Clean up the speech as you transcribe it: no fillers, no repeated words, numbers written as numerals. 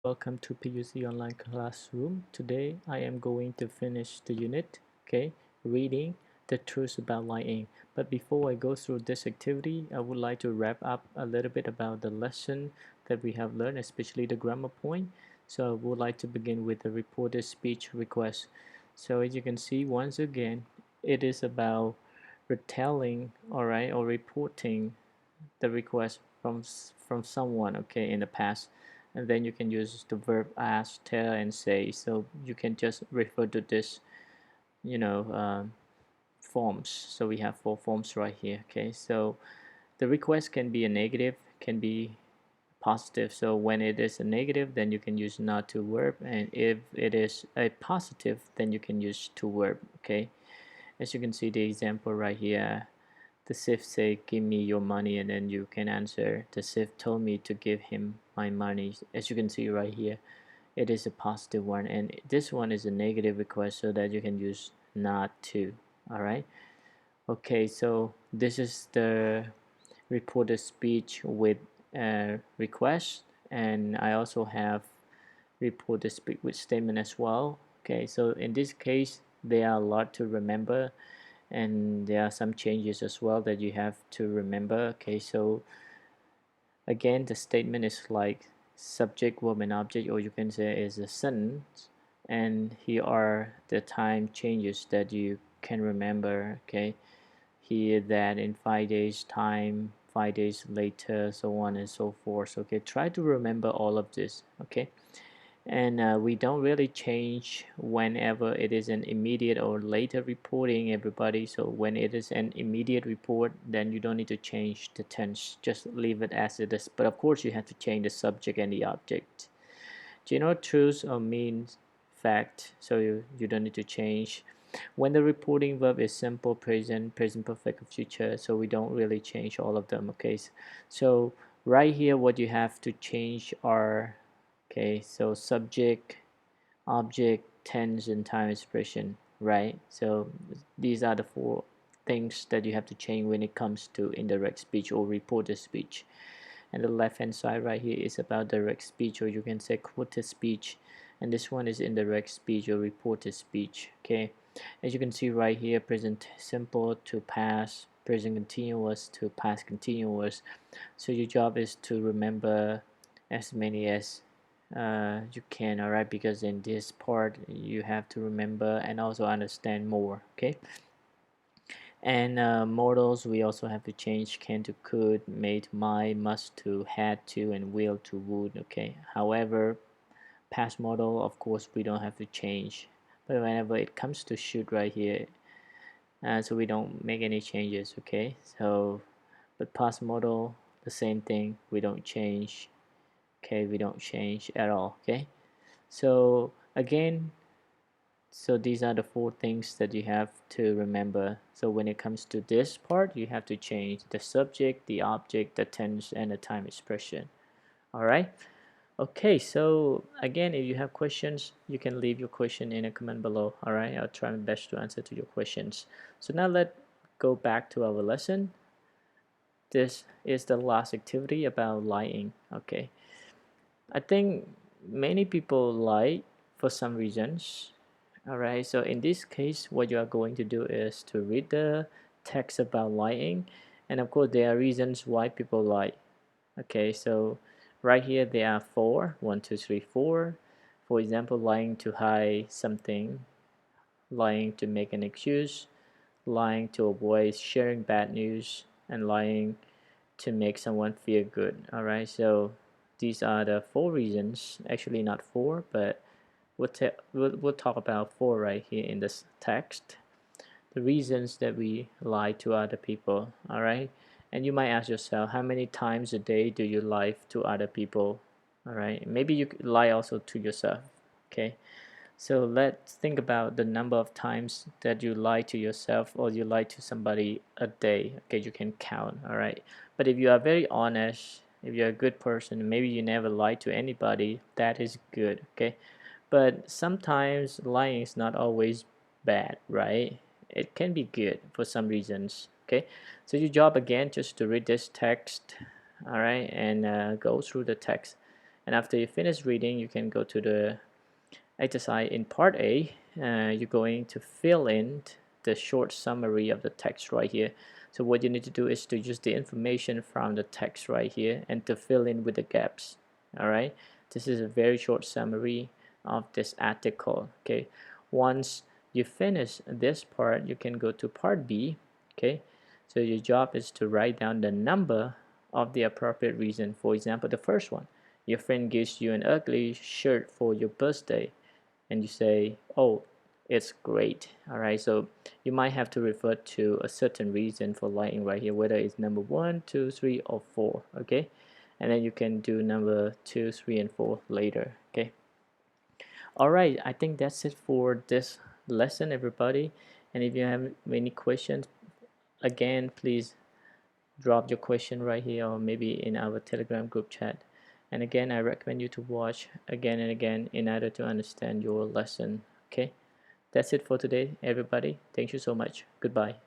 Welcome to PUC Online Classroom. Today I am going to finish the unit, okay, reading the truth about lying. But before I go through this activity, I would like to wrap up a little bit about the lesson that we have learned, especially the grammar point. So I would like to begin with the reported speech request. So as you can see, once again, it is about retelling, all right, or reporting the request from someone, okay, in the past, and then you can use the verb ask, tell, and say. So you can just refer to this, you know, forms. So we have four forms right here. Okay, so the request can be a negative, can be positive. So when it is a negative, then you can use not to verb, and if it is a positive, then you can use to verb. Okay, as you can see the example right here, the thief say, "Give me your money," and then you can answer, "The thief told me to give him my money." As you can see right here, it is a positive one, and this one is a negative request, so that you can use not to. All right. Okay, so this is the reported speech with request, and I also have reported speech with statement as well. Okay, so in this case, there are a lot to remember, and there are some changes as well that you have to remember. Okay, so again, the statement is like subject, verb, and object, or you can say is a sentence, and here are the time changes that you can remember. Okay, here, that, in 5 days time, 5 days later, so on and so forth. Okay, try to remember all of this. Okay, and we don't really change whenever it is an immediate or later reporting, everybody. So when it is an immediate report, then you don't need to change the tense, just leave it as it is. But of course you have to change the subject and the object. General truth or means fact, so you don't need to change. When the reporting verb is simple, present, present perfect, or future, so we don't really change all of them. Okay, so right here what you have to change are, okay, so subject, object, tense, and time expression, right? So these are the four things that you have to change when it comes to indirect speech or reported speech. And the left hand side right here is about direct speech, or you can say quoted speech, and this one is indirect speech or reported speech. Okay, as you can see right here, present simple to past, present continuous to past continuous. So your job is to remember as many as you can, all right, because in this part you have to remember and also understand more. Okay, and modals we also have to change can to could, may to might, must to, had to, and will to would. Okay, however, past modal of course we don't have to change, but whenever it comes to should right here, so we don't make any changes. Okay, so but past modal, the same thing, we don't change. Okay, we don't change at all. Okay, so again, so these are the four things that you have to remember. So when it comes to this part, you have to change the subject, the object, the tense, and the time expression. All right. Okay, so again, if you have questions, you can leave your question in a comment below. All right, I'll try my best to answer to your questions. So now let's go back to our lesson. This is the last activity about lying. Okay, I think many people lie for some reasons. All right, so in this case, what you are going to do is to read the text about lying, and of course, there are reasons why people lie. Okay, so right here there are four: one, two, three, four. For example, lying to hide something, lying to make an excuse, lying to avoid sharing bad news, and lying to make someone feel good. All right, so these are the four reasons. Actually, not four, but we'll talk about four right here in this text. The reasons that we lie to other people. All right, and you might ask yourself, how many times a day do you lie to other people? All right, maybe you lie also to yourself. Okay, so let's think about the number of times that you lie to yourself or you lie to somebody a day. Okay, you can count. All right, but if you are very honest, if you're a good person, maybe you never lie to anybody, that is good. Okay, but sometimes lying is not always bad, right? It can be good for some reasons. Okay, so your job again just to read this text, all right, and go through the text. And after you finish reading, you can go to the exercise in part A. You're going to fill in the short summary of the text right here. So what you need to do is to use the information from the text right here and to fill in with the gaps. All right, this is a very short summary of this article. Okay, once you finish this part, you can go to part B. Okay, so your job is to write down the number of the appropriate reason. For example, the first one, your friend gives you an ugly shirt for your birthday, and you say, oh, it's great. All right, so you might have to refer to a certain reason for liking right here, whether it's number 1, 2, 3, or 4. Okay, and then you can do number 2, 3, and 4 later. Okay, all right, I think that's it for this lesson, everybody. And if you have any questions, again, please drop your question right here or maybe in our Telegram group chat. And again, I recommend you to watch again and again in order to understand your lesson. Okay, that's it for today, everybody. Thank you so much. Goodbye.